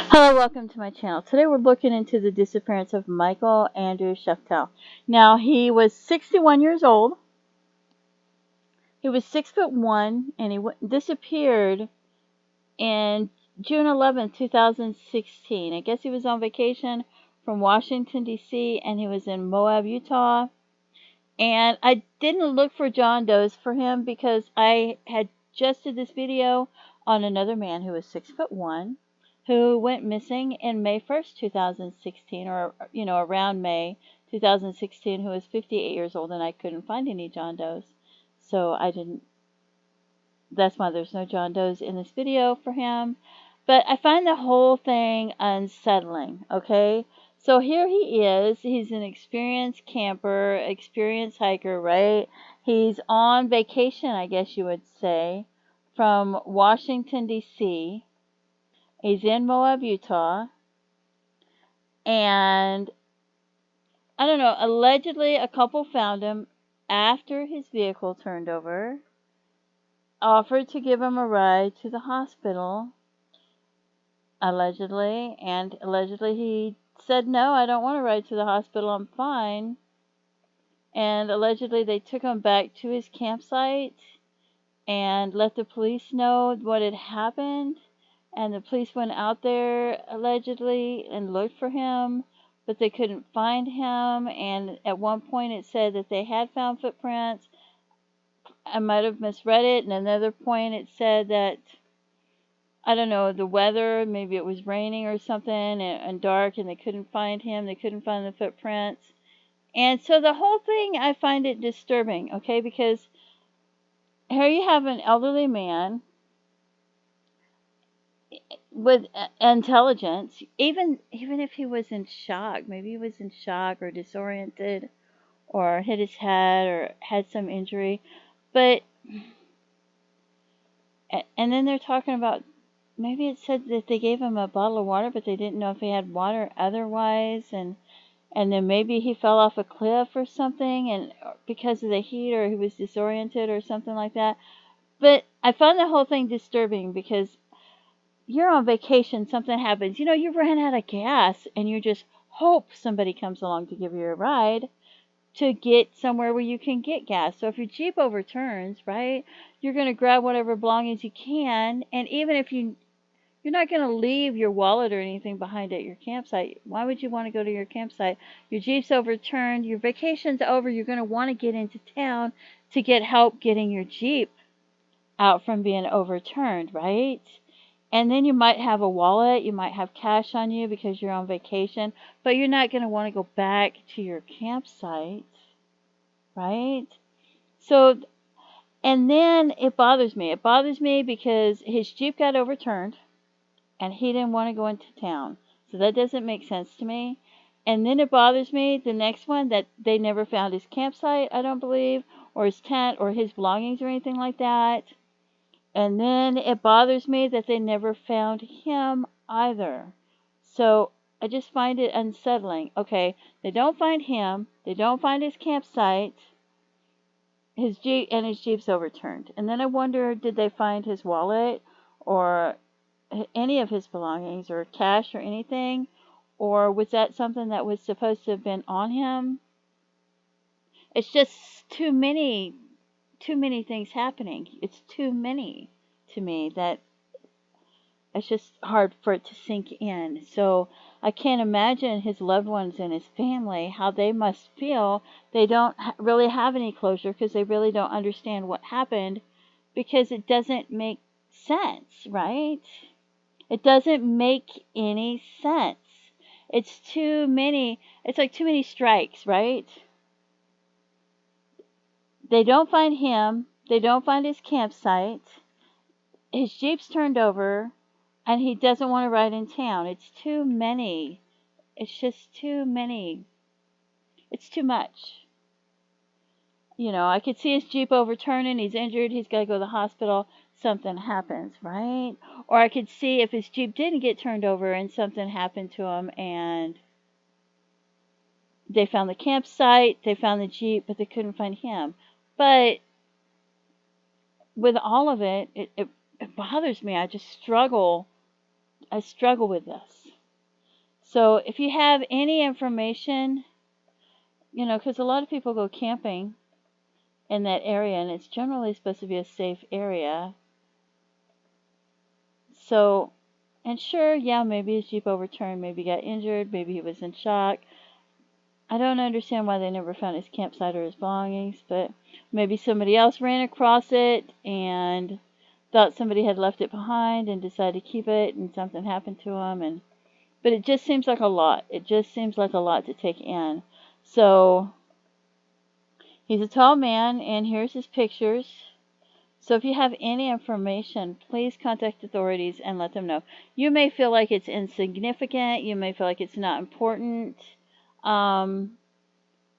Hello, welcome to my channel. Today we're looking into the disappearance of Michael Andrew Sheftell. Now, he was 61 years old. He was 6'1", and he disappeared in June 11th, 2016. I guess he was on vacation from Washington, D.C., and he was in Moab, Utah. And I didn't look for John Doe's for him because I had just did this video on another man who was 6'1", who went missing in May 1st, 2016, or, around May 2016, who was 58 years old, and I couldn't find any John Doe's. So that's why there's no John Doe's in this video for him. But I find the whole thing unsettling, okay? So here he is. He's an experienced camper, experienced hiker, right? He's on vacation, I guess you would say, from Washington, D.C. He's in Moab, Utah. And, I don't know, allegedly a couple found him after his vehicle turned over, offered to give him a ride to the hospital, allegedly, and allegedly he said, no, I don't want to ride to the hospital, I'm fine. And allegedly they took him back to his campsite and let the police know what had happened. And the police went out there, allegedly, and looked for him, but they couldn't find him. And at one point it said that they had found footprints. I might have misread it. And another point it said that, I don't know, the weather, maybe it was raining or something and dark, and they couldn't find him. They couldn't find the footprints. And so the whole thing, I find it disturbing, okay? Because here you have an elderly man with intelligence, even if he was in shock, maybe he was in shock or disoriented or hit his head or had some injury. But, and then they're talking about, maybe it said that they gave him a bottle of water, but they didn't know if he had water otherwise, and then maybe he fell off a cliff or something, and because of the heat, or he was disoriented or something like that. But I found the whole thing disturbing because you're on vacation, something happens. You ran out of gas, and you just hope somebody comes along to give you a ride to get somewhere where you can get gas. So if your Jeep overturns, right, you're going to grab whatever belongings you can, and even if you're not going to leave your wallet or anything behind at your campsite. Why would you want to go to your campsite? Your Jeep's overturned. Your vacation's over. You're going to want to get into town to get help getting your Jeep out from being overturned, right? And then you might have a wallet. You might have cash on you because you're on vacation. But you're not going to want to go back to your campsite, right? So, and then it bothers me. It bothers me because his Jeep got overturned, and he didn't want to go into town. So that doesn't make sense to me. And then it bothers me, the next one, that they never found his campsite, I don't believe, or his tent, or his belongings, or anything like that. And then it bothers me that they never found him either. So I just find it unsettling. Okay, they don't find him, they don't find his campsite, his Jeep's overturned. And then I wonder, did they find his wallet, or any of his belongings, or cash, or anything? Or was that something that was supposed to have been on him? It's just too many things happening. It's too many to me that it's just hard for it to sink in. So I can't imagine his loved ones and his family, how they must feel. They don't really have any closure because they really don't understand what happened, because it doesn't make sense, right? It doesn't make any sense. It's too many. It's like too many strikes, right? They don't find him. They don't find his campsite. His Jeep's turned over, and he doesn't want to ride in town. It's too many. It's just too many. It's too much. I could see his Jeep overturning. He's injured. He's got to go to the hospital. Something happens, right? Or I could see if his Jeep didn't get turned over and something happened to him, and they found the campsite, they found the Jeep, but they couldn't find him. But with all of it, it bothers me. I just struggle. I struggle with this. So if you have any information, you know, because a lot of people go camping in that area, and it's generally supposed to be a safe area. So, and sure, yeah, maybe his Jeep overturned, maybe he got injured, maybe he was in shock. I don't understand why they never found his campsite or his belongings, but maybe somebody else ran across it and thought somebody had left it behind and decided to keep it, and something happened to him. But it just seems like a lot. It just seems like a lot to take in. So he's a tall man, and here's his pictures. So if you have any information, please contact authorities and let them know. You may feel like it's insignificant. You may feel like it's not important. But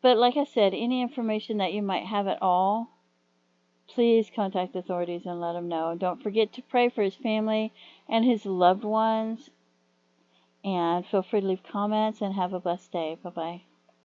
like I said, any information that you might have at all, please contact authorities and let them know. And don't forget to pray for his family and his loved ones. And feel free to leave comments, and have a blessed day. Bye-bye.